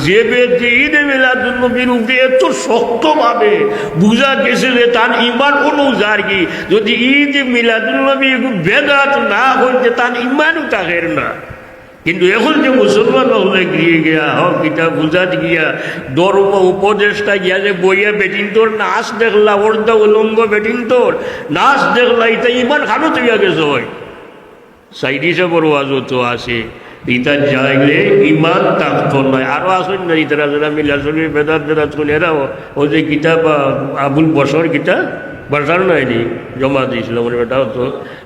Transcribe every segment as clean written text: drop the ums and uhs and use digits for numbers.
যে ব্যক্তি ঈদে মিলাদুন্নবীর উপরে এত শক্তভাবে বুঝা গেছে যে তার ইমান অনুযায়ী আর কি, যদি ঈদ মিলাদুন্নবী বেদাত না হইতে তার ইমানও থাকের না। কিন্তু এখন যে মুসলমান হলে গিয়ে গিয়া হোক কিতা বুঝাত গিয়া ধর্ম উপদেশটা গিয়া যে বইয়া বেটিং তোর নাচ দেখলা, অর্ধ উলঙ্গ বেটিং তোর নাচ দেখলা, এটা ইমান খানো তুইয়া গেছে হয় সাইডিসে বড় আজত আছে ইটা যাইলে ইমান থাকতো নয়। আরো আসুন না ইতারা যারা মিলাসলি বেদাত বেদাত কোন এরাও ও যে কিতাব আবুল বসর কিতা বাসার নাইনি জমা দিয়েছিল আমার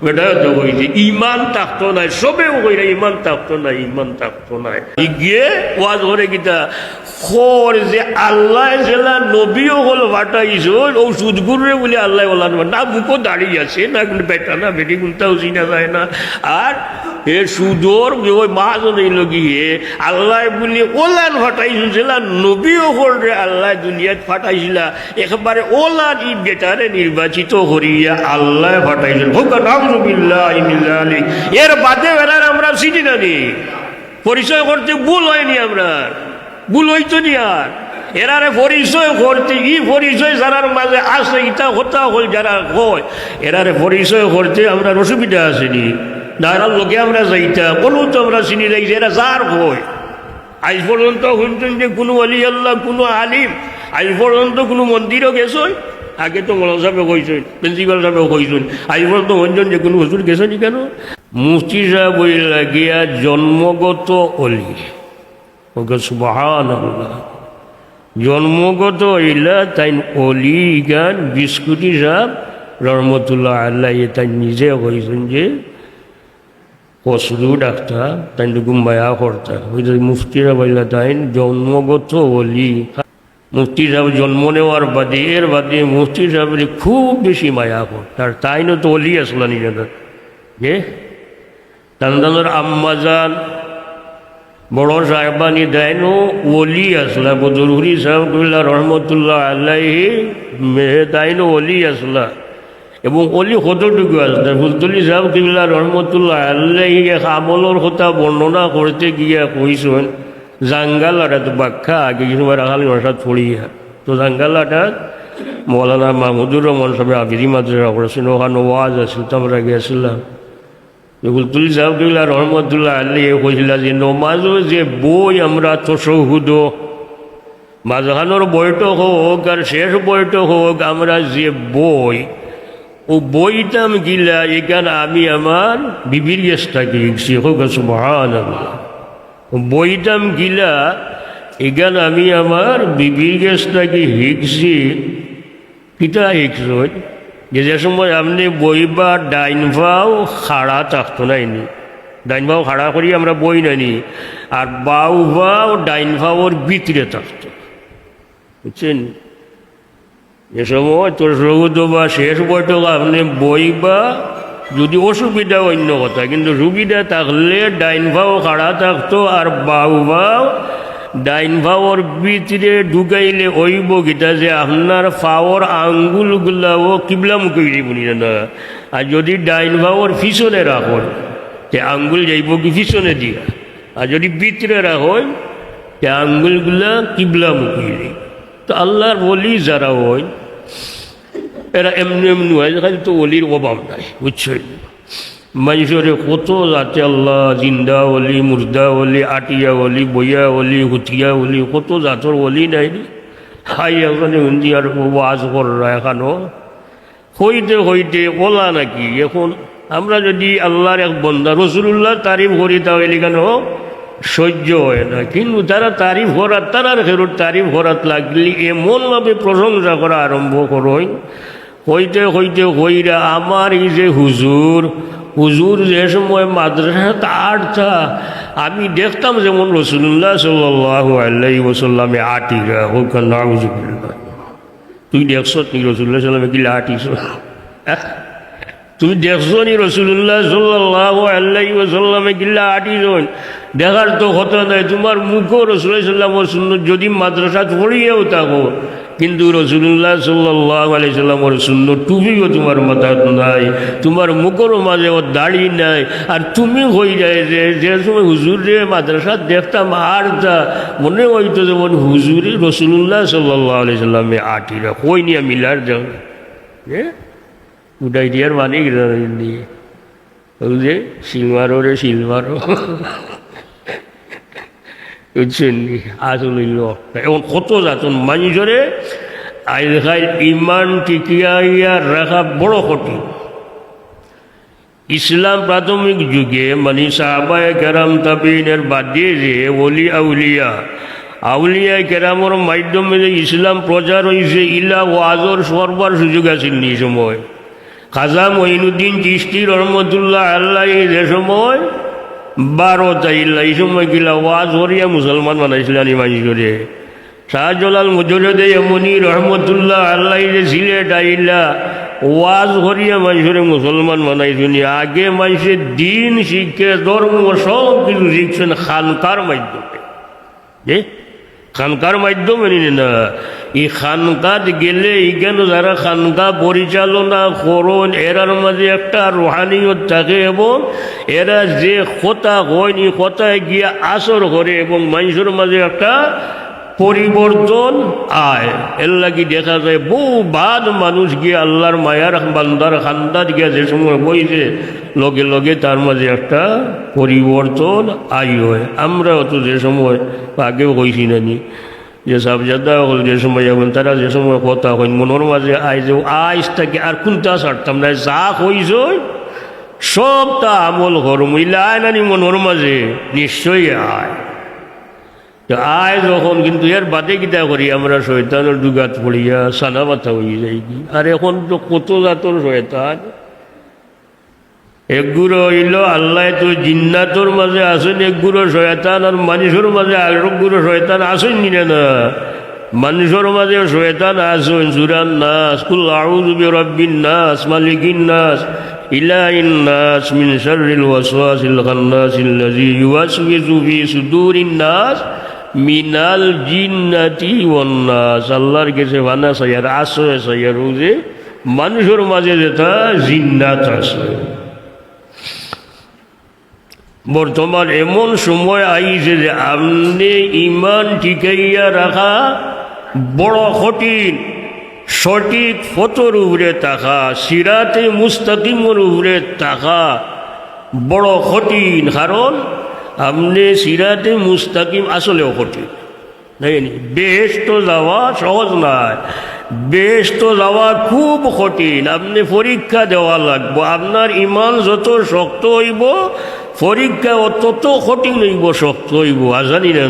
বেটাও তো কইছে ইমান থাকতো নাই, সবেও কইরা ইমান থাকতো নাই, ইমান থাকতো নাই। গিয়ে ওয়াজ করে কিতা খর যে আল্লাহ জেলা নবীও হল ফাটাইছো ও সুদগুরে বলে আল্লাহ বলান না, বুকও দাঁড়িয়ে আছে না, কিন্তু বেটা না বেটি কোনটাও চিনা যায় না। আর এ সুদর ওই মাহাজন গিয়ে আল্লাহ বলি ওলান ফাটাইছো জেলা নবীও হল রে আল্লাহ দুনিয়াত ফাটাইছিলা, একেবারে ওলান ই বেটারে নির্বাচিত করিয়া আল্লাহ ফাটাইছেন। এর বাদে বেড়ার আমরা চিনি না নি, পরিচয় করতে ভুল হয়নি, আমরা ভুল হইতো নি। আর এরারে পরিচয় করতে ই পরিচয় যারার মাঝে আসে ইটা হতা হল যারা হয় এরারে পরিচয় করতে আমরা অসুবিধা আসেনি, দাঁড়ার লোকে আমরা যাইতা কোনো তো আমরা চিনি যাইছি এরা যার হয়। আজ পর্যন্ত শুনছেন যে কোনো আলি আল্লাহ কোনো আলিম আজ পর্যন্ত কোনো মন্দিরও গেছেন, আগে তো মৌলানা সাহেব কইছেন, প্রিন্সিপাল সাহেব কইছেন, আজ পর্যন্ত অঞ্জন যে কোনো হুজুর গেছেনি কেন? মুফতি সাহেব বইলা গিয়া জন্মগত অলি, ওকে সুবহানাল্লাহ, জন্মগত ইলা তাই অলি গান বিস্কুটি সাহেব রহমতুল্লাহ আল্লাহ তাই নিজে কইছেন যে কসরু ডাক্তার তাই গুম্বায়া করতা ওই মুফতিরা বললা তাই জন্মগত অলি। মুফতি সাহেব জন্ম নেওয়ার বাদে এর বাদে মুফতি সাহেবের খুব বেশি মায়া কর, তার তাইনও তো অলি আসলা নিজেদের যে তান্দানোর আম্মাজান বড় সাহেবানি দেয়নো অলি আসলা, বদরুরি সাহেব কবিল্লা রহমতুল্লাহ আল্লাহি তাইনও অলি আসলা। এবং অলি কতটুকু আসলে ফুলতলি সাহেব কবিল্লা রহমতুল্লাহ আল্লাহি এক আমলের কথা বর্ণনা করতে গিয়া কইছেন জাঙ্গালাটা তো বাক্কা আগে কিছু রাখালি নসাদ পড়িয়া, তো জাঙ্গালাটা মৌলানা মাহমুদুর রহমান সাহেব আবিরি মাদ্রাসা করেছেন, ওখানে ওয়াজ আছিল, তো আমরা গেছিলাম। ফুলতলি সাহেব কবিল্লা রহমতুল্লাহ আল্লাহি কইছিল যে নমাজও যে বই আমরা তশহুদ মাঝখানোর বইটা হোক আর শেষ বইটা হোক, আমরা যে বই ও বইটাম গিলা এখানে আমি আমার বিবির গেছটাকে শিখছি, হোক সুবহানাল্লাহ। বইটাম গিলা এখানে আমি আমার বিবির গেছটাকে শিখছি, কিতা শিখছ যে সময় আপনি বই বা ডাইন ভাও খাড়া থাকতো নাইনি, ডাইন ভাও খাড়া করি আমরা বই নানি, আর বাউ ভাও ডাইন ভাওর ভিতরে থাকতো, বুঝছেন? এ সময় তোর সৌদ বা শেষ বৈঠক আপনি বই বা যদি অসুবিধা অন্য কথা, কিন্তু সুবিধা থাকলে ডাইন ভাও খাড়া থাকতো আর বাউ ভাও ডাইন ভাওর ভিতরে ঢুকাইলে ওইব গীতা যে আপনার ফাওয়ার আঙ্গুলগুলাও কিবলামুখী বলি না। আর যদি ডাইন ভাওর পিছনে রাখুন তে আঙ্গুল যাইব কি পিছনে দিয়া, আর যদি ভিতরে রাখুন তে আঙ্গুলগুলা কিবলামুখী। তো আল্লাহর বলি যারা হয় এরা এমনি এমনি হয়, খালি তো অলির অভাব নাই, বুঝছেন? মানুষের কত জাতে আল্লাহ জিন্দা অলি, মুর্দা অলি, আটিয়া অলি, বইয়া অলি, হুতিয়া অলি, কত জাতর অলি নাই রে। হাই এখানে ইন্ডিয়ার ওয়াজ কররা এখানো হইতে হইতে ওলা নাকি। এখন আমরা যদি আল্লাহর এক বন্দা রসুল্লাহ তারিফ করি তাহলে কেন সহ্য হয় না, কিন্তু তারা তারিফ করার তারার ফেরত তারিফ করাত লাগলে এমনভাবে প্রশংসা করা আরম্ভ করই, হইতে হইতে হইরা আমার এই যে হুজুর যে সময় মাদ্রাসা তারটা আমি দেখতাম যেমন রসুল্লাহ সাল্লাল্লাহু আলাইহি ওয়াসাল্লামে আটিরা হোক নাউজুবিল্লাহ। তুই দেখছ নি রসুল্লাহ সাল্লামে গিলা আটিস? তুমি দেখছো নি রসুল্লাহ সাল্লাল্লাহু আলাইহি ওয়াসাল্লামে গিলা আটিস? দেখার তো কথা নাই, তোমার মুখও রসুল্লাহ সাল্লামের সুন্নাত যদি মাদ্রাসা পড়িয়েও থাকো কিন্তু রাসূলুল্লাহ সাল্লাল্লাহু আলাইহি সাল্লামের সুন্নত টুপিও তোমার মাথায় নাই, তোমার মুখের মাঝে ও দাড়ি নাই, আর তুমি হয়ে যায় যে সময় হুজুরে মাদ্রাসা দেখতাম আর যা মনে হইতো যেমন হুজুরে রাসূলুল্লাহ সাল্লাল্লাহু আলাইহি সাল্লামে আটিরা কই নিয়ে মিলার যাও উঠাই দিয়ার মানে দিয়ে ওই যে শিলমারো রে শিলমারো বুঝছেন আসলে এখন কত যাতন মানুষরে আইলখাই ইমান টিকিয়া রাখা বড় কঠিন। ইসলাম প্রাথমিক যুগে মানে সাহাবায়ে কেরাম তাবিনের বাদ দিয়ে যে ওলি আউলিয়া কেরামর মাধ্যমে যে ইসলাম প্রচার হয়েছে ইলা ওয়াজর সরবার সুযোগ আছিল এই সময়। খাজা মঈনুদ্দিন চিশতি রহমতুল্লাহ আল্লাহ যে সময় 12টা ইল্লা এই সময় গিলা ওয়াজ হরিয়া মুসলমান বানাইছিলেন মানুষ করে। শাহজালাল মুজদ্দেদ এমনি রহমতুল্লাহ আল্লাহ যে সিলেট আইলা ওয়াজ হরিয়া মানুষরে মুসলমান বানাইছেন। আগে মানুষের দিন শিখে ধর্ম সব কিছু শিখছেন খানকার মাধ্যমে, খানকার মাধ্যমে না। এই খানকাত গেলে এইখানে যারা খানকা পরিচালনা করুন এরার মাঝে একটা রুহানিয়ত থাকে এবং এরা যে কথা হয় এই কথায় গিয়ে আসর করে এবং মানুষের মাঝে একটা পরিবর্তন আয়। এর লাগি দেখা যায় বহু বাদ মানুষ গিয়ে আল্লাহর মায়ার বান্দার খান্দাত গিয়ে যে সময় বইছে লগে লগে তার মাঝে একটা পরিবর্তন আই হয়। আমরাও তো যে সময় আগেও কইছি নানি যে সাবজাদা হল যে সময় যাবেন তারা যে সময় কথা হয় মনের মাঝে আয় যে আইস থাকে আর কোনটা ছাড়তাম না যা কইস সবটা আমল করম ইলা আয় নানি মনের মাঝে নিশ্চয়ই আয় আয় যখন। কিন্তু এর বাদে কিতা করি আমরা শয়তানের দুগাত পড়িয়া সানা মাথা হয়ে যাই কি। আর এখন তো কত জাতর শয়তান, একগুলো হইল আল্লাহ তো জিন্নাতর মাঝে আসেন একগুলো শয়তান, আর মানুষের মাঝে আরেকগুলো শয়তান আসেন নিলে না। মানুষের মাঝে শয়তান আসেন সুরান নাস কুল আউযু বিরাব্বিন নাস মালিকিন নাস ইলাহিন নাস মিন শাররিল ওয়াসওয়াসিল খান্নাসিল্লাযী ইউওয়াসওয়িসু ফি সুদুরিন নাস মিনাল জিন্নাতি ওয়ান নাস। আল্লাহর কাছে বানা সাইয়ার আশ্রয় সাইয়ার যে মানুষের মাঝে যেটা জিন্নাত আছে। বর্তমান এমন সময় আইছে যে আপনি ইমান ঠিকাইয়া রাখা বড় কঠিন। সঠিক ফতর উপরে থাকা সিরাতে মুস্তাকিমর উপরে থাকা বড় কঠিন। কারণ আপনি সিরাতে মুস্তাকিম আসলেও কঠিন দেখেনি। বেহেশত যাওয়া সহজ নয়, বেহেশত যাওয়া খুব কঠিন। আপনি পরীক্ষা দেওয়া লাগবে। আপনার ইমান যত শক্ত হইব পরীক্ষা তত কঠিন হইব শক্ত হইব। আজানি না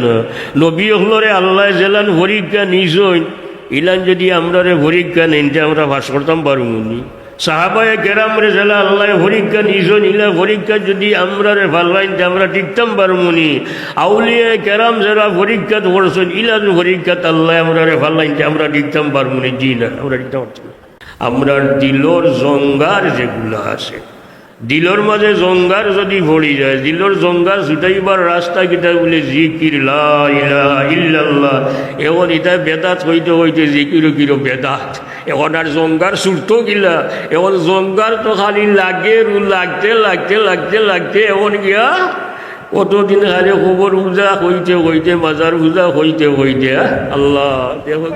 নবী হলরে আল্লাহ জেলান পরীক্ষা নিজই ইলান যদি আমরা পরীক্ষা নেন আমরা ভাস করতাম পারুনি। সাহাবায়ে কেরাম রে জেলা আল্লাহ পরীক্ষা নিজই ইলা পরীক্ষা যদি আমরা ভাল্লাইন আমরা টিকতাম পারুনি। আউলিয়া কেরাম যারা পরীক্ষা করছেন ইলান পরীক্ষা আল্লাহ আমরা ভাল্লাইন আমরা টিকতাম পারুনি। জি না, আমরা টিকতে পারতাম না। আমরা দিলর জঙ্গার যেগুলো আছে দিলর মাঝে জঙ্গার যদি ভরি যায় দিলর জঙ্গার ছুটাইবার রাস্তা কিতা বলে জিকির লা ইলাহা ইল্লাল্লাহ। এখন এটা বেদাত হইতে হইতে জিকিরও কিরো বেদাত। এখন আর জঙ্গার ছুটতো গিলা এখন জঙ্গার তো খালি লাগে লাগতে লাগতে লাগতে লাগতে এখন গিয়া কতদিন খালি খবর পূজা হইতে হইতে মাজার পূজা হইতে হইতে আল্লাহ দেখো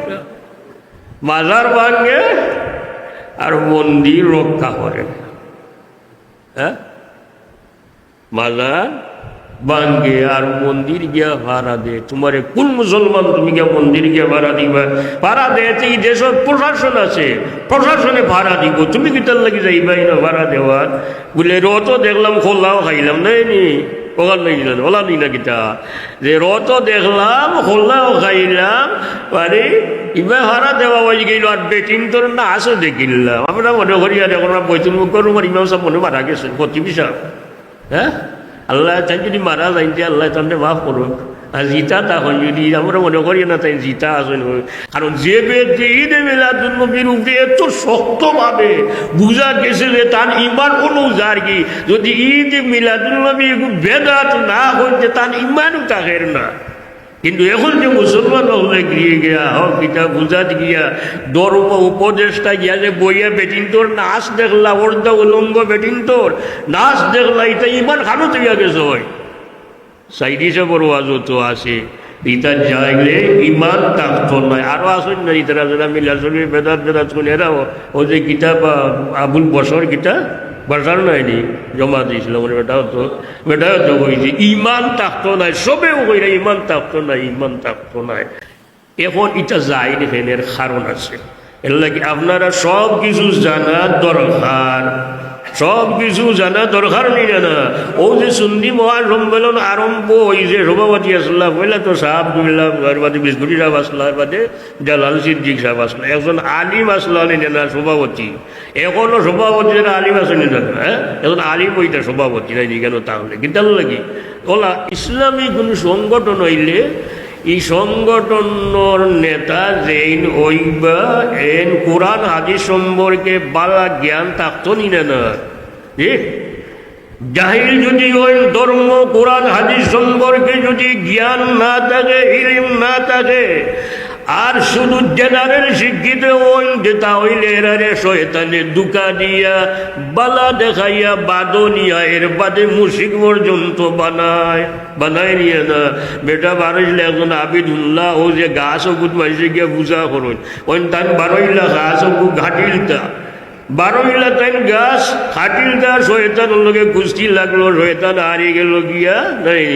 মাজার ভাঙে আর মন্দির রক্ষা করে। হ্যাঁ মাজার ভাঙ্গে আর মন্দির গিয়া ভাড়া দে। তোমার কোন মুসলমান তুমি গিয়া মন্দির গিয়া ভাড়া দিবা? ভাড়া দেয় যেসব প্রশাসন আছে প্রশাসনে ভাড়া দিব। তুমি কিতার লাগি যাইবাই না ভাড়া দেওয়ার বলে রত দেখলাম খোলাও খাইলাম নেই ওখান লাগিলেন ওলা নি না কিতা যে রত দেখলাম খোলাও খাইলাম আরে ইবা ভাড়া দেওয়া হয়ে গেল আর বেটিং তোর না আসো দেখিলাম। আমরা মনে করি আর এখন বৈতুল মুখ করুম আর ইমাম সাহেব মনে মারা গেছেন প্রতিবি সাহেব। হ্যাঁ আল্লাহ তাই যদি মারা যাইতে আল্লাহ তাহলে মাফ করুক। আর জিতা তখন যদি আমরা মনে করি না তাই জিতা আসেন। কারণ যে ব্যক্তি ঈদে মিলাদুন নবীর উপরে এত শক্তভাবে বুঝা গেছে যে তার ইমান অনুযায়ী কি যদি ঈদ মিলাদুন নবী বেদাত না হইতে তার ইমানও থাকের না। কিন্তু এখন যে মুসলমান হলে গিয়ে গিয়া হোক পিতা বুঝাত গিয়া ধর্ম উপদেশটা গিয়া যে বইয়া বেটিন তোর নাচ দেখলা ওরদা উলঙ্গ বেটিন তোর নাচ দেখলা এটা ইমান খানো তুইয়া গেছ হয় সাইডিসে বড় আজও তো আছে ইটা যাইলে ইমান থাকতো নয় আরো আসুন না ইতারা যারা মিলাচলি বেদাত বেদাত শুনে এরাও ও যে গীতা বা আবুল বসর গীতা বাজার নাইনি জমা দিয়েছিল আমার বেটাও তো কইছে ইমান থাকতো নাই সবেও কইরা ইমান থাকতো নাই ইমান থাকতো নাই এখন এটা যাই দেখেনের কারণ আছে এর লাগে আপনারা সব কিছু জানা দরকার সব কিছু জানা দরকার নেই না ও যে সুন্নি মহাসম্মেলন আরম্ভ ওই যে সভাপতি আসলাম বললে তো সাহেব দুল্লাহ বাদে বিস্কুটি সাহেব আসলাম বাদে জালাল সিদ্দিক সাহেব আসলাম একজন আলিম আসলাম না সভাপতি এখনো সভাপতি যারা আলিম আসেনি না হ্যাঁ এখন আলিম ওইটা সভাপতি নাই কেন তাহলে কিন্তু লাগি ওলা ইসলামী কোনো সংগঠন হইলে এই সংগঠনের নেতা যেইন ওইবা এন কোরআন হাদিস সম্পর্কে বালা জ্ঞান থাকতো নি না জাহিল যদি ওই ধর্ম কোরআন হাদিস সম্পর্কে যদি জ্ঞান না থাকে ইলম না থাকে আর শুধু জেনারেল শিক্ষিত ওই যেটা হইলে এরারে শয়তানে দুকা দিয়া বালা দেখাইয়া বাদনিয়া এর বাদে মুশিক পর্যন্ত বানায় নিয়ে না বেটা বারইলে একজন আবিদুল্লাহ ও যে গাছ অগুত মাইসে গিয়া পূজা করুন ওই তান বারইলা গাছ অগু ঘাটিলতা বারইলা তাই গাছ খাটিলতা শয়তানের লগে কুস্তি লাগলো শয়তান হারিয়ে গেল গিয়া নাই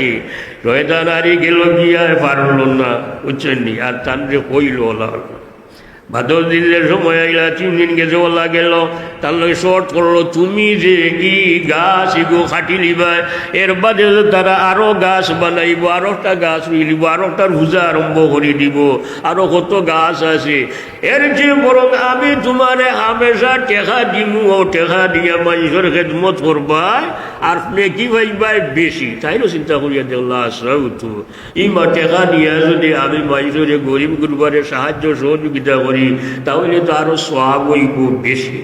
শয়তান হারিয়ে গেল গিয়া পারল না বুঝছেননি আর তান যে কইল ওলা ভাদর দিনের সময় আইলা 3 দিন গেছে ওলা গেল তার লগে শর্ট করলো তুমি যে কি গাছ এগো খাটি লিবা এর বাদে তারা আরো গাছ বানাইব আরো একটা গাছ রইলিব আরো একটা রোজা আরম্ভ করে দিব আরো কত গাছ আছে এর যে বরং আমি তোমারে হামেশা টেকা দিমু ও টেকা দিয়া মানুষের খেদমত করবা আর কি ভাইবাই বেশি তাইরও চিন্তা করিয়া দেখলা আশ্রয় উঠু ইমা টেকা দিয়া যদি আমি মানুষের গরিব গুরবারে সাহায্য সহযোগিতা করি তাহলে তো আরো সওয়াব হইব বেশি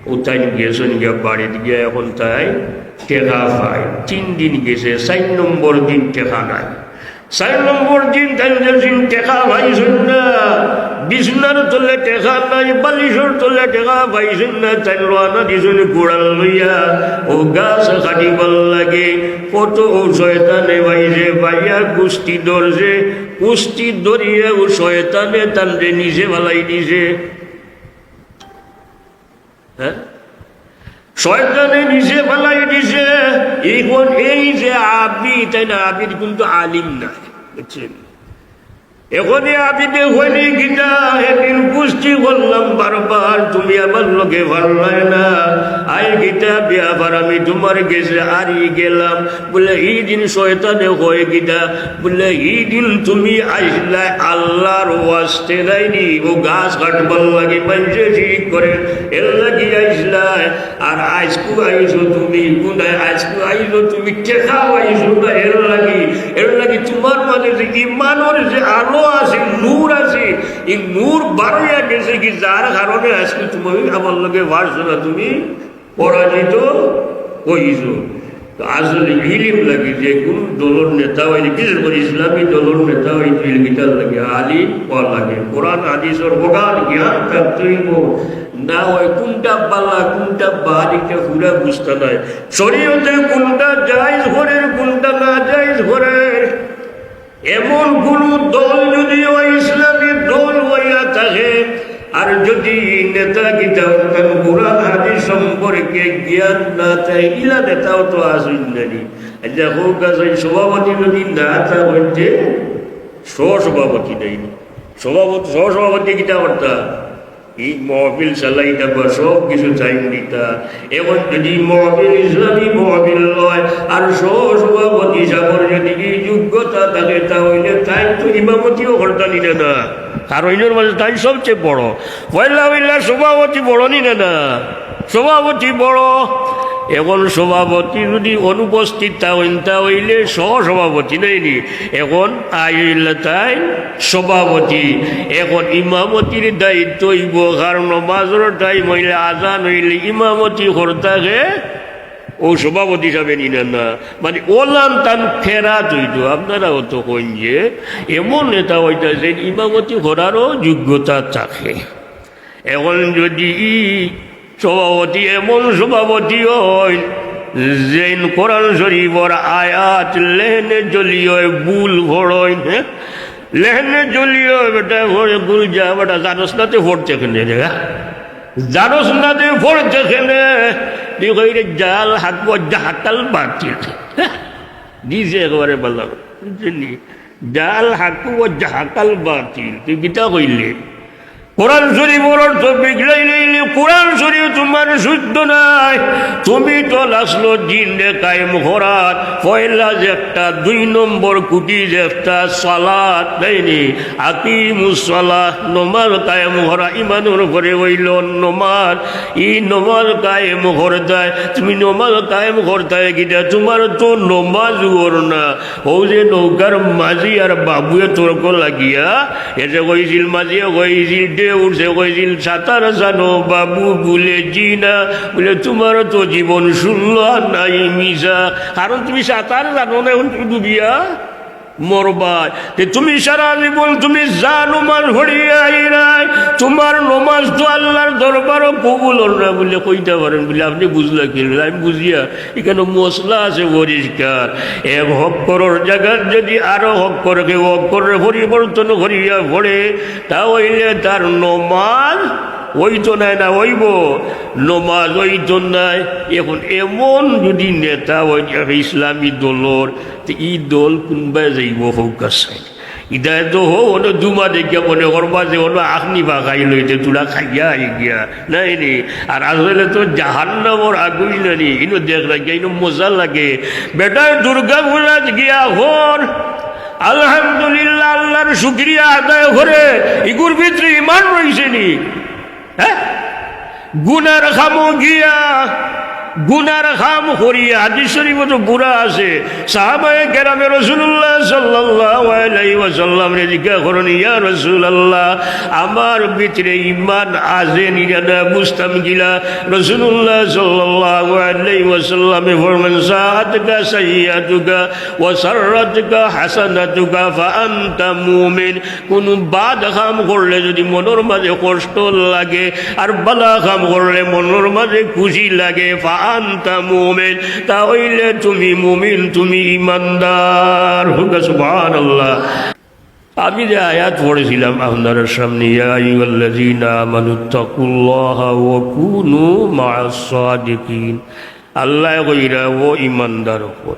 ও তাই গেছেন গিয়া বাড়িতে গিয়া এখন তাই টেকা পায় 3 দিন গেছে 4 নম্বর দিন টেকা নাই 4 নম্বর দিন তাই টেকা পাইছেন না বিছনার তলে টেকা নাই বালিশের তলে টেকা পাইছেন না তাই রানা দিছেন গোড়াল লইয়া ও গাছ কাটিবার লাগে কত ও শয়তানে বাইরে বাইয়া কুস্তি ধরছে কুস্তি ধরিয়া ও শয়তানে তানরে নিজে ভালাই দিছে হ্যাঁ শয়তানে নিজে ভালাই দিছে এখন এই যে আবিদ তাই না আবিদ কিন্তু আলিম না বুঝছেন এখনই আবিদে হইনি গীতা একদিন কুস্তি করলাম বারবার তুমি আমার লোকে ভালো লাগে না আই গীতা বিয়াবার আমি তোমার গেছে হারিয়ে গেলাম বলে এই দিন শয়তানে হয়ে গীতা বলে এই দিন তুমি আইসলা আল্লাহর ওয়াস্তে দেয়নি ও গাছ কাটবার লাগে মানুষে ঠিক করে এর লাগি আইসলা আর আজকু আইসো তুমি কোনায় আজকু আইসো তুমি টেকাও আইসো না এর লাগি তোমার মানে যে ইমানের যে আলো আছে নূর আছে এই নূর বাড়িয়া গেছে কি যার কারণে আজকে তুমি আমার লগে পারছো না তুমি পরাজিত হইছো আসলে ইলিম লাগে যে কোন দলের নেতা হয় বিশেষ করে ইসলামী দলের নেতা হয় ইলমিটার লাগে আলিম হওয়া লাগে কোরআন হাদিসের বগান জ্ঞান থাকতেই না হয় কোনটা পাল্লা কোনটা বাড়িটা পুরা বুঝতে নাই শরীয়তে কোনটা জায়েজ ঘরের কোনটা না জায়েজ ঘরের এমন কোন দল যদি ওই ইসলামী দল হইয়া থাকে আর যদি নেতা গীতা কোরআন হাদিস সম্পর্কে জ্ঞান না থাকে ইলা নেতাও তো আসুন নানি আচ্ছা হোক আছে সভাপতি যদি না থাকে সহসভাপতি নেই সহসভাপতি গীতা অর্থাৎ এই মহফিল চালাইটা বা সব কিছু চাই দিতা এখন যদি মহফিল ইসলামী মহফিল লয় আর সহসভাপতি হিসাবের যদি এই যোগ্যতা থাকে তাহলে তাই তো ইমামতিও করতে নিলে না আর অন্যের মাঝে তাই সবচেয়ে বড় পয়লা সভাপতি বড় নিলে না সভাপতি বড় এখন সভাপতি যদি অনুপস্থিত হইলে সহসভাপতি নেইনি এখন আইলে তাই সভাপতি এখন ইমামতির দায়িত্ব হইব কারণ নমাজের টাইম হইলে আজান হইলে ইমামতি করতাকে ও সভাপতি সাহেব নিলেন না, মানে ওলান তান ফেরাত হইত। আপনারাও তো কইন যে এমন নেতা হইতেছে ইমামতি করারও যোগ্যতা থাকে। এখন যদি সভাপতি এমন সভাপতি হয় যেন কোরআন শরীফর আয়াত লেহনে জ্বলিয়ে বুল ভরয়, হ্যাঁ লেহনে জ্বলিয়ে বেটা ভরে গুল যা বেটা জানস নাতে ভরছে কেনে রে, জানস নাতে ভরছে কেনে রে জাল হাঁকব জাহাকাল বাতিল দিছে একেবারে বললাম বুঝলি, জাল হাঁকব জাহাকাল বাতিল। তুই গীতা কইলে কোরআন শরীফের অর্থ বিগড়াই লইলে কোরআন শরীফ তোমার শুদ্ধ নাই। তুমি তো লাসলো দিন রে কায়েম করার পয়লা যে একটা 2 নম্বর কুটি যে একটা সালাত দেয়নি, আকিমুস সালাহ নমাজ কায়েম করা ইমানের উপরে হইল নমাজ। এই নমাজ কায়েম করতে তুমি নমাজ কায়েম করতে গিয়ে তোমার তো নমাজ ওর না। ও যে নৌকার মাঝি আর বাবুয়ে তর্ক লাগিয়া এসে কইছিল, মাঝিয়ে কইছিল উঠছে কইছিল সাঁতার জানো বাবু, বলে জি না, বলে তোমার তো জীবন শুনল নাই মিশা, কারণ তুমি সাঁতার জানো না, এখন তুমি ডুবিয়া মরবা। তুমি সারা জীবন তুমি যা নমাজ ভরিয়াই নাই, তোমার নমাজ তো আল্লাহর দরবারও কবুল না বলে কইতে পারেন বলে আপনি বুঝলা কি? আমি বুঝিয়া এখানে মশলা আছে পরিষ্কার। এক হক করার জায়গার যদি আরো হক করে কেউ হক করে পরিবর্তন করিয়া ভরে, তা হইলে তার নমাজ ওই তো নাই না হইব, নমাজ ওই তো নাই। এখন এমন যদি নেতা ওই ইসলামী দলর, ই দল কোনবাই যাইব ফোকাস ইদায় তো হো দুমা দেখিয়া মনে করবা যে হলো আখনি বাগাই লইতে তোরা খাইয়া আই গিয়া নাই নি। আর আসলে তো জাহান্নামর আগুই নানি, ইনো দেখ রাখিয়া ইনো মজা লাগে। বেটায় দুর্গা পূজা গিয়া হর আলহামদুলিল্লাহ আল্লাহর শুকরিয়া আদায় করে ইগুর ভিতরে ইমান রয়েছে নি। হ্যাঁ গুনার খামো গিয়া গুনার খাম করিয়া হাদিস শরীফে তো বুড়া আছে, সাহাবায়ে কেরামে রাসূলুল্লাহ সাল্লাল্লাহু আলাইহি ওয়াসাল্লাম রে জিজ্ঞাসা করেন, ইয়া রাসূলুল্লাহ আমার ভিতরে ঈমান আছে না বুঝতাম গিলা। রাসূলুল্লাহ সাল্লাল্লাহু আলাইহি ওয়াসাল্লাম ফরমান, সাআতুকা সাইয়্যাতুকা ওয়া সাররাতুকা হাসানাতুকা ফা আনতা মুমিন। কোন বাদ খাম করলে যদি মনের মাঝে কষ্ট লাগে, আর বালা খাম করলে মনের মাঝে খুশি লাগে, আনতা মুমিন, তাহলে তুমি মুমিন, তুমি ইমানদার। সুবহানাল্লাহ। আমি যে আয়াত পড়েছিলাম আপনাদের সামনে, ইয়া আইয়ুহাল্লাযীনা আমানুত্তাকুল্লাহা ওয়া কুনু মা'আস সাদিকিন, আল্লাহ কইরা ও ইমানদার উপর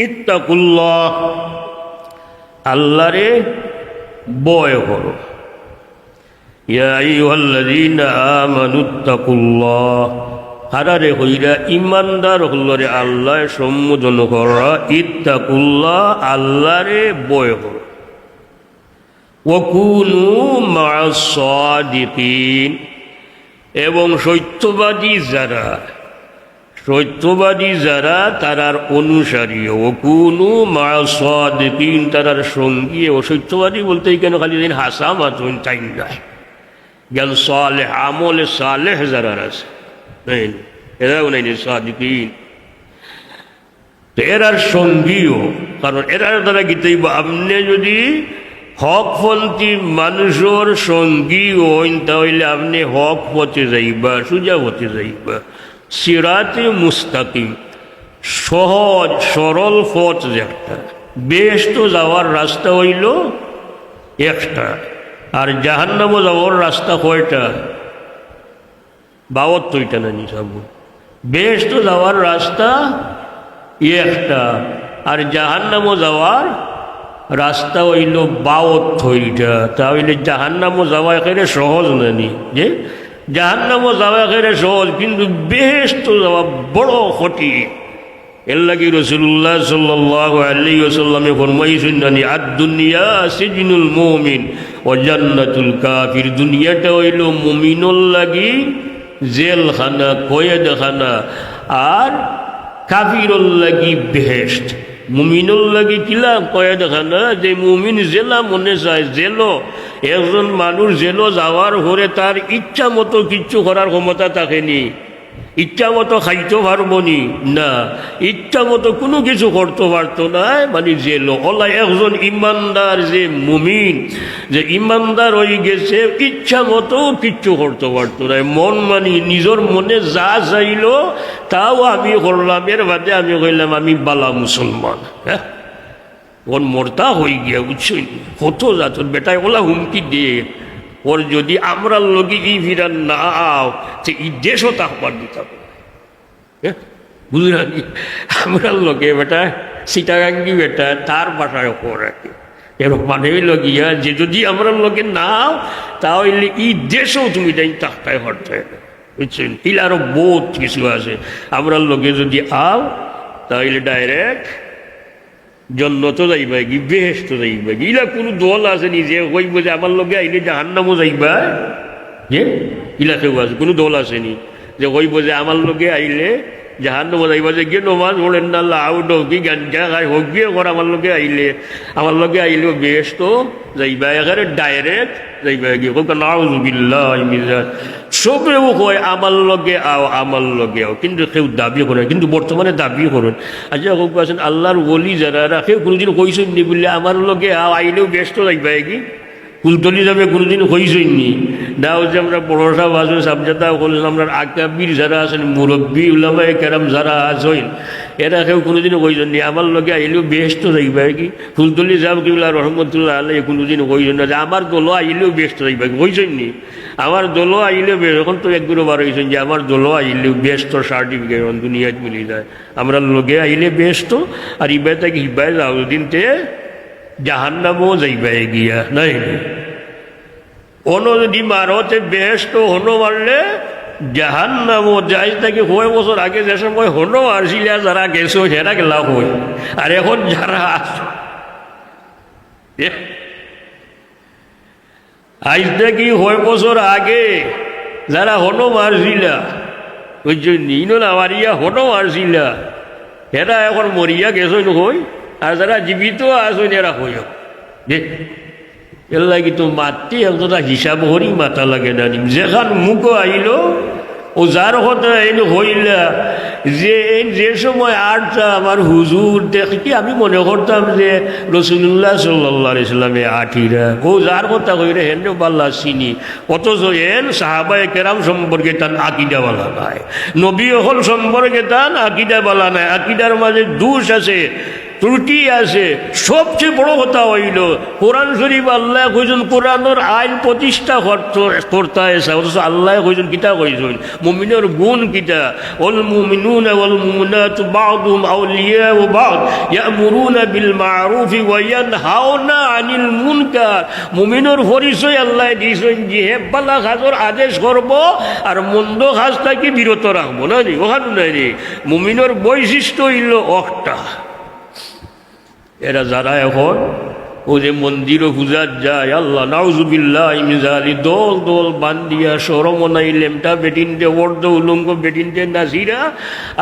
ইত্তাকুল্লাহ, আল্লাহরে ভয় করো। ইয়া আইয়ুহাল্লাযীনা আমানুত্তাকুল্লাহ, হারারে হইরা ইমানদার হলরে আল্লাহ সম্বোধন করা, ইত্তাকুল্লাহ আল্লাহরে ভয় করো। ওয়া কুনু মা'আস সাদিকিন, এবং সত্যবাদী যারা তারার অনুসারী। ও কুনু মা'আস সাদিকিন, তারার সঙ্গী। ও সত্যবাদী বলতে কেন খালি দিন হাসা মাতুন চাই নাই, গেল সালেহ আমলে সালেহ যারা আছে এরাও নাই সাদিকিন, এরার সঙ্গীও। কারণ এরার দ্বারা গীতাই আপনি যদি হকপন্থী মানুষের সঙ্গী হইন, তাহলে আপনি হক পথে যাইবা, সোজা পথে যাইবা। সিরাতে মুস্তাকিম, সহজ সরল পথ একটা। বেহেশত যাওয়ার রাস্তা হইল একটা, আর জাহান্নামও যাওয়ার রাস্তা কয়টা? 72টা না নিসাবু। বেহেশত যাওয়ার রাস্তা একটা, আর জাহান্নামও যাওয়ার রাস্তা হইল 72টা। তাহলে জাহান্নামও যাওয়া একেবারে সহজ নানি, যে জাহান্নামও যাওয়া একেবারে সহজ, কিন্তু বেহেশত যাওয়া বড় কঠিন। এর লাগি রাসূলুল্লাহ সাল্লাল্লাহু আলাইহি ওয়াসাল্লামে ফরমাইছেন, নানি আদ-দুনিয়া সিজনুল মুমিন ওয়া জান্নাতুল কাফির, দুনিয়াটা হইল মুমিনুল লাগি জেলখানা, কয়েদখানা, আর কাফিরুল লাগি বেহেশত। মুমিনুল লাগি কিলা কয়েদখানা, যে মুমিন জেলা মনে চায় জেলো। একজন মানুষ জেলো যাওয়ার পরে তার ইচ্ছা মতো কিচ্ছু করার ক্ষমতা থাকেনি, ইচ্ছা মতো খাইতে পারবো নি? না, ইচ্ছা মতো কোনো কিছু করতে পারতো না। মানে যে লোকলা একজন ইমানদার, যে মুমিন, যে ইমানদার হয়ে গেছে, ইচ্ছা মতো কিচ্ছু করতে পারতো না। মন মানি নিজের মনে যা চাইল তাও আমি করলাম, এর বাদে আমি কইলাম আমি বালা মুসলমান। হ্যাঁ, ওর মর্তা হয়ে গিয়া, বুঝছই? কত যাতর বেটায় ওলা হুমকি দিয়ে, ওর যদি আমরা লোকে ই ফিরান না আও, সে এই দেশও তাকবার দিতাম। হ্যাঁ, বুঝলেন? আমরা লোকে বেটা সীতাগাঙ্গি বেটা তার বাসায় ওপর রাখে, এর মানে হইল গিয়া যে যদি আমরা লোকে নাও তাহলে এই দেশেও তুমি তাই তাকটায় হরতে, বুঝছেন? ইল আরো বহুত কিছু আছে। আমরা লোকে যদি আও তাহলে ডাইরেক্ট জন্নত যাইবা কি, বেহেশত যাইবা কি। ইলা কোনো দল আছে নি যে কইব যে আমার লগে আইলে জাহান্নামও যাইবা? যে ইলা কেউ আছে? কোনো দল আসেনি যে কইব যে আমার লগে আইলে জাহান্নামও যাইবা, যে গিয়ে নমাজ পড়েন না, আউট হোক কি গাঞ্জা খাই হোক গিয়ে কর, আমার লগে আইলেও বেহেশত যাইবা, এখানে ডাইরেক্ট যাইবা কি। নাউযুবিল্লাহ মিন যালিক। সবেও কয় আমার লগে আও, আমার লগে আও, কিন্তু কেউ দাবি করে, কিন্তু বর্তমানে দাবি করেন। আচ্ছা কেউ আছেন আল্লাহর ওলি যারা, কেউ কোনোদিন কইছেন নি বললে আমার লগে আও, আইলেও ব্যস্ত যাইবা কি? কুলতলি যাবে কোনোদিন কইছেন নি? দাও যে আমরা বড় সাহেব আছেন, সাবজাদা করলেন, আমরা আকাবির যারা আছেন, মুরব্বী উলামায়ে কেরাম যারা আছেন, এরা কেউ কোনোদিনও কইছেন নি আমার লগে আইলেও ব্যস্ত যাইবা কি? ফুলতলি সাহেব কিবলা রহমতুল্লাহ আলাইহি কোনোদিন কইছেন না যে আমার দল আইলেও ব্যস্ত যাইবা কি? কইছেন নি? আমার দল আইলেও ব্যস্ত। এখন তো একগুলো বার হয়েছেন যে আমার দল আইলেও ব্যস্ত সার্টিফিকেট দুনিয়াত মিলি যায়। আমরা লগে আইলে ব্যস্ত, আর ইবাই তাকে হিবাই যাও দিনতে জাহান্নামও যাইবা গিয়া নাই। অন্য যদি মারতে বেহেশত হনো মারলে জাহান্নামও যাই। তাকে 6 বছর আগে যে সময় হনো আসছিল যারা গেছো সেটা গেলা হই, আর এখন যারা আসো আজ থেকে 6 বছর আগে যারা হনো মারছিলা, ওই জন্য আমার ইয়া হনো মারছিলা, এরা এখন মরিয়া গেছো হই, আর যারা জীবিত আসেন এরা হই যে এর লাগি তো মাতৃ একটা হিসাব হরি মাথা লাগে না। যেখান মুখ আইল ও যার কথা এনে হইলা যে সময় আটটা আমার হুজুর দেখি আমি মনে করতাম যে রাসূলুল্লাহ সাল্লাল্লাহু আলাইহি সাল্লামে আঠিরা, ও যার কথা কইরে হেন বাল্লা চিনি, অথচ এন সাহাবায়ে কেরাম সম্পর্কে তার আকীদা বালা নাই, নবী হল সম্পর্কে তার আকীদা বালা নাই, আকীদার মাঝে দোষ আছে, ত্রুটি আছে। সবচেয়ে বড় কথা হইল কোরআন শরীফ আল্লাহ কইছেন কোরআনের আইন প্রতিষ্ঠা করতে আছে, অথচ আল্লাহ কইছেন কিতা কইছেন মুমিনের গুণ কিতা, ওয়াল মুমিনুনা ওয়াল মুমিনাতু বা'দুহুম আউলিয়াউ বা'দ ইয়ামুরুনা বিল মা'রুফি ওয়া ইয়ানহাউনা আনিল মুনকার। মুমিনের পরিচয় আল্লাহ দিয়েছেন যে হে ভালো কাজের আদেশ করব আর মন্দ কাজ থেকে বিরত রাখবো না। ওখানে নাই রে, মুমিনের বৈশিষ্ট্য হইল একটা। এরা যারা এখন ও যে মন্দিরও পূজার যায়, আল্লাহ নাউযুবিল্লাহ মিন যালিক, দল দল বান্দিয়া সরমনাই লেমটা বেটিনতে ওর্দ উলঙ্গ বেটিনতে নাজিরা,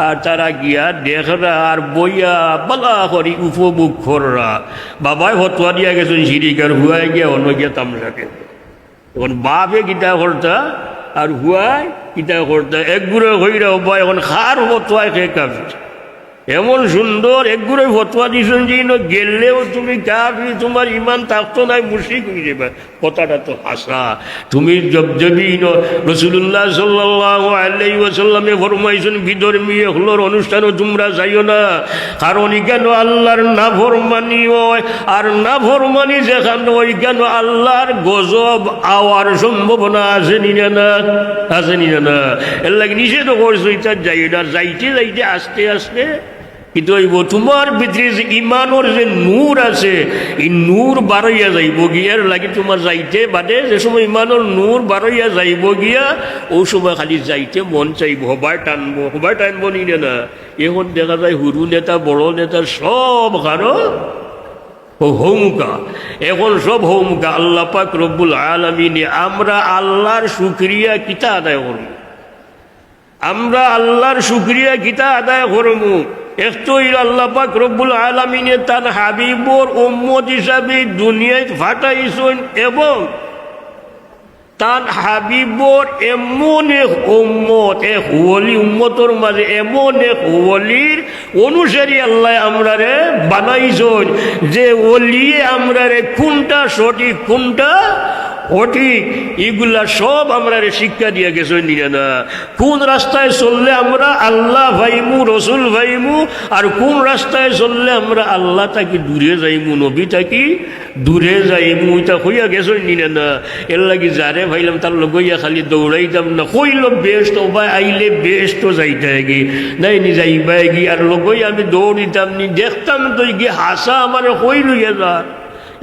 আর তারা গিয়া দেখরা আর বইয়া বালা করি উপভোগ কররা। বাবাই ফতোয়া দিয়া গেছেন শিরিকার, হুয়াই গিয়া অন্য গিয়া তামসাকে। এখন বাপে কিতা করতা আর হুয়াই কিতা করতা, একগুড়ে হইরা বা এখন খার ফতোয়ায় খেয়ে কাফির। এমন সুন্দর একগুড়ে ফতোয়া দিয়েছেন যে গেলেও তুমি কাফির, তোমার ইমান থাকতো নাই, মুশরিক হয়ে যাবে। কথাটা তো হাসা। তুমি জবজবি রাসূলুল্লাহ সাল্লাল্লাহু আলাইহি ওয়াসাল্লামে ফরমাইছেন বিধর্মী হলোর অনুষ্ঠানও তোমরা যাইও না, কারণ কেন আল্লাহর নাফরমানি হয়, আর নাফরমানি যেখানে ওই কেন আল্লাহর গজব আওয়ার সম্ভাবনা আছে নি না, আছে নি না। এর লাগে নিষেধ করছো এটা যাই না, যাইতে যাইতে আস্তে আস্তে কিন্তু ওই তোমার ভিতরে যে ইমানোর যে নূর আছে, এই নূর বাড়াইয়া যাইব গিয়া, লাগে তোমার যাইতে বাদে যে সময় ইমানোর নূর বাড়াইয়া যাইব গিয়া, ও সময় খালি যাইতে মন চাইব, হবাই টানবো নি না। এখন দেখা যায় হুরু নেতা বড় নেতা সব কারো হৌমুকা, এখন সব হৌমুকা। আল্লাহ পাক রব্বুল আলামিন, আমরা আল্লাহর শুকরিয়া কিতা আদায় করব, আমরা আল্লাহর শুকরিয়া কিতা আদায় করব। একটই আল্লাহ পাক রব্বুল আলামিনে তার হাবিবর উম্মত হিসাবে দুনিয়ায় ফাটাইছেন, এবং তান হাবিবর এমন এক উম্মত, এক ওলি উম্মতর মাঝে এমন এক ওলির অনুসারী আল্লাহ আমরারে বানাইছেন যে ওলিয়ে আমরারে কোনটা সঠিক কোনটা অঠিক এগুলা সব আমরারে শিক্ষা দিয়ে গেছেন না। কোন রাস্তায় চললে আমরা আল্লাহ ভাইমু রসুল ভাইমু, আর কোন রাস্তায় চললে আমরা আল্লাহ তাকে দূরে যাইমু নবী তাকে দূরে যাইমু, এটা হইয়া গেছেন না। এর লাগি যারে ভাইলাম তার লগইয়া খালি দৌড়াইতাম না, কইল বেস্ট ওবা আইলে বেস্ট যাইতে গি নাই নি যাইবা গি, আর লগই আমি দৌড়িতাম নি দেখতাম তো গিয়ে হাসা আমার কই লইয়া যা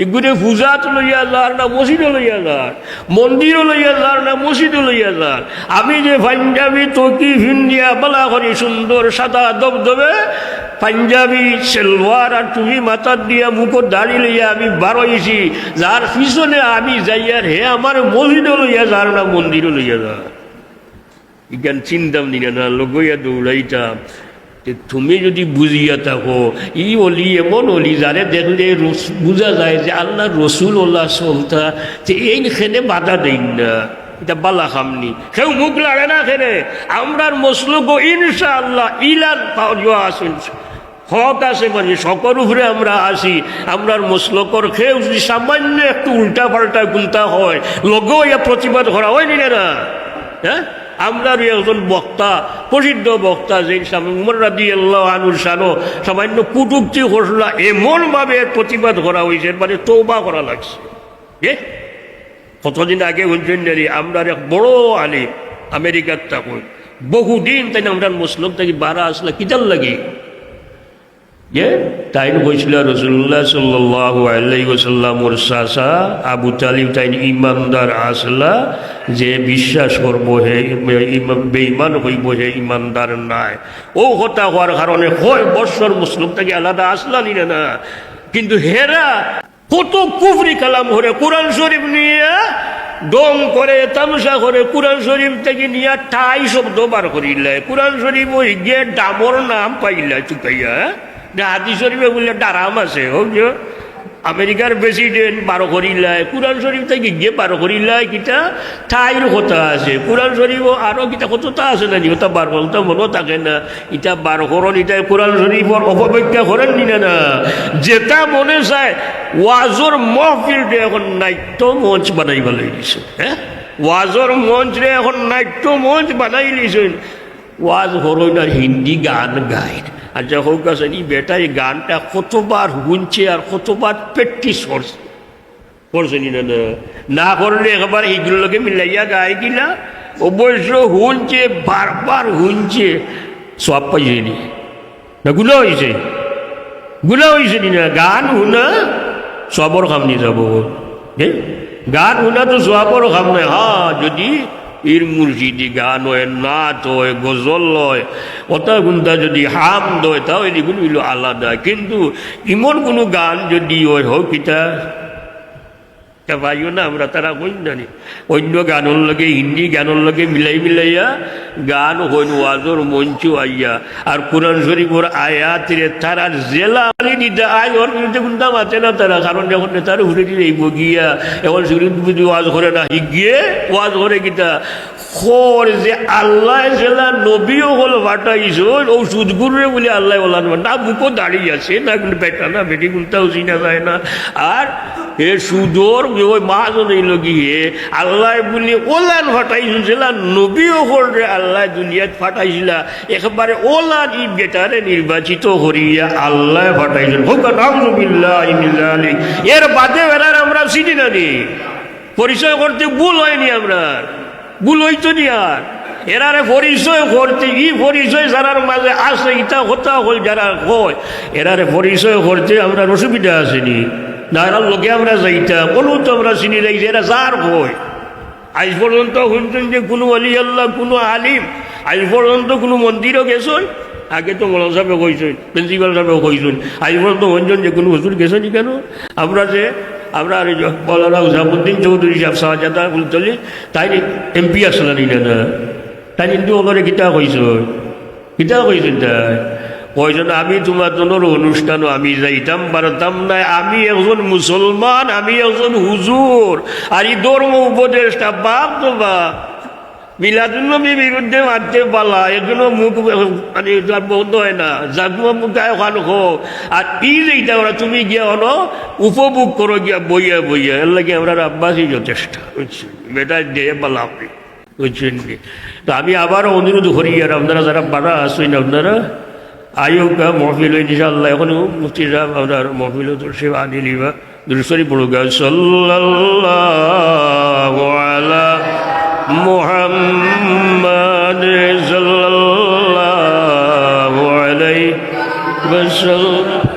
এগুলো পূজাত লইয়া যার না মসজিদও লইয়া যার, মন্দিরও লইয়া যার না মসজিদও লইয়া যার। আমি যে পাঞ্জাবি টকি ভিন্ডিয়া বলা করি সুন্দর সাদা দবদবে পাঞ্জাবি সেলওয়ার আর টুপি মাথার দিয়া মুখত দাঁড়িয়ে লইয়া আমি বারোইছি, যার পিছনে আমি যাইয়ার হে আমার মসজিদও লইয়া যার না মন্দিরও লইয়া যার। ইজ্ঞান চিন্তাম নিনা না লগইয়া দৌড়াইতাম। তুমি যদি বুঝিয়া থাকো ই অলি এমন অলি যারে দেখলে বুঝা যায় যে আল্লাহ রসুল ওল্লাহ চলতা, যে এইখানে বাধা দেই না, এটা বালা খামনি কেউ মুখ লাগে না খেলে আমরার মসলুক ইনশাআল্লাহ ইলান পাওয়া আসেন হক আছে, মানে সকর উপরে আমরা আসি। আমরার মসলকর খেয়েও যদি সামান্য একটু উল্টা পাল্টা গুলতা হয় লগেও ইয়া প্রতিবাদ করা হয় নি না। হ্যাঁ, আমরার একজন বক্তা, প্রসিদ্ধ বক্তা যে উমর রাদিয়াল্লাহু আনহুর শানো সামান্য কুটুক্তি ঘটনা এমনভাবে প্রতিবাদ করা হয়েছে, মানে তওবা করা লাগছে। কতদিন আগে হচ্ছেন নারী আমরার এক বড় আলিম আমেরিকার থাকুন বহুদিন তাই আমরা মুসলিম থেকে বারা আসলা কিতাল লাগে তাই হয়েছিল রসুল্লাহ সাল্লাল্লাহু আলাইহি ওয়াসাল্লামর চাচা আবু তালিব তাই ইমানদার আসলা যে বিশ্বাস করবো হে বেঈমান হইব হে ইমানদার নাই। ও কথা হওয়ার কারণে 6 বছর মুসলিম থেকে আলাদা আসলা নিলে না, কিন্তু হেরা কত কুফরি কালাম করে কোরআন শরীফ নিয়ে ডং করে তামসা করে, কোরআন শরীফ থেকে নিয়ে ঠাই শব্দ বার করিলাই, কোরআন শরীফ ওই গিয়ে ডামর নাম পাইলা চুকাইয়া হাদিস শরীফে বললে ডারাম আছে। হোক যে আমেরিকার প্রেসিডেন্ট 12 করিলায়, কোরআন শরীফ থেকে গিয়ে 12 করিলায় কিতা ঠাইর কথা আছে, কোরআন শরীফও আরও কিতা কতটা আছে না, ওটা 12 বলতে মনে থাকে না। এটা 12 করণ, এটা কোরআন শরীফর অপব্যাখ্যা করেন নিনা না, যেটা মনে চায়। ওয়াজর মহফিলটা এখন নাট্য মঞ্চ বানাই বানাই দিছে। হ্যাঁ, ওয়াজর মঞ্চ রে এখন নাট্য মঞ্চ বানাই দিয়েছেন। ওয়াজ হরই না হিন্দি গান গায়। আচ্ছা হোক আছে নি বেটা এই গানটা কতবার শুনছে আর কতবার প্র্যাকটিস করছে নি না করলে একবার এইগুলোকে মিলাইয়া গায়ে কিনা অবশ্য শুনছে, বারবার শুনছে, সব পাইছে নি না গুলো হয়েছে নি না। গান শুনা সবর খাম নি যাব, গান শুনা তো সবর খাম নয়। হ্যাঁ, যদি এর মুর্শিদি গান হয়, নাচ হয়, গজল হয়, কথা গুন্তা যদি হাম দয় তাও এগুলো হইল আলাদা। কিন্তু এমন কোনো গান যদি হয় হোক কিতা ভাইও না আমরা তারা কই জানি অন্য গানের লগে হিন্দি গানের লগে মিলাইয়া গান হইন ওয়াজর মঞ্চ আইয়া আর কোরআন শরীফর আয়াতের তারা জেলা নিতে আয় ওর বিরুদ্ধে গুন্তা মাতে না তারা, কারণ যখন তার ঘুরে দিলে এই বগিয়া এখন সেগুলি ওয়াজ করে না গিয়ে ওয়াজ করে কিতা খর যে আল্লাহ জেলা নবীও হল ফাটাইছ ও সুদগুরে বলে আল্লাহ ওলান না বুকও দাঁড়িয়ে আছে না, কিন্তু বেটা না বেটি গুনতাও চিনা যায় না। আর এ সুদর ওই মাজন এই লগিয়ে আল্লাহ বলি ওলান ফাটাইছিল জেলা নবীও হল রে আল্লাহ দুনিয়াত ফাটাইছিলা একেবারে ওলান ই বেটারে নির্বাচিত করিয়া আল্লাহ ফাটাইছিল। এর বাদে বেড়ার আমরা চিনি না নি, পরিচয় করতে ভুল হয়নি, আমরা ভুল হইতো নি। আর এরারে পরিচয় করতে ই পরিচয় যারার মাঝে আছে ইটা হতা হল যারা হয় এরারে পরিচয় করতে আমরা অসুবিধা আসেনি না, এরার লোকে আমরা যাইতাম কোনো তো আমরা চিনি যাই যে এরা যার হয়। আজ পর্যন্ত শুনছেন যে কোনো আলি আল্লাহ কোনো আলিম আজ পর্যন্ত কোনো মন্দিরও গেছেন, আগে তো মৌলানা সাহেব কইছেন, প্রিন্সিপাল সাহেব কইছেন, আজ পর্যন্ত শুনছেন যে কোনো হুজুর গেছেনি কেন? আমরা যে আমরা মৌলানা হুসামুদ্দিন চৌধুরী সাহেব শাহজাদা ফুলতলি তাই এমপি আসলেন না, তাই কিন্তু ওনারে গীতা কইছেন তাই ওই আমি তোমার অনুষ্ঠানও আমি যাইতাম পারতাম না। আমি একজন মুসলমান, আমি একজন হুজুর, আর এই ধর্ম উপদেষ্টা। বাপ তো বাপ, মিলাদুন্নবীর বিরুদ্ধে মারতে পালা, এজন্য মুখ মানে বন্ধ হয় না, জাগুয়া মুখায় ওখান হোক। আর যেটা ওরা তুমি গিয়া হলো উপভোগ করো গিয়া বইয়া বইয়া, এর লাগে আমরা আব্বাসই যথেষ্ট, বুঝছেন? বেটা দিয়ে পালা আপনি, বুঝছেন কি? তো আমি আবারও অনুরোধ করি, আর আপনারা যারা বাড়া আসেন আপনারা আয়োগা মহফিল ইনশাআল্লাহ। এখন মুফতি সাহেব আপনার মহফিল সে আনি লিবা দুরুশরী পড়ুগা। সাল্লাল্লাহু আলা মুহাম্মাদ সাল্লাল্লাহু আলাইহি ওয়াসাল্লাম।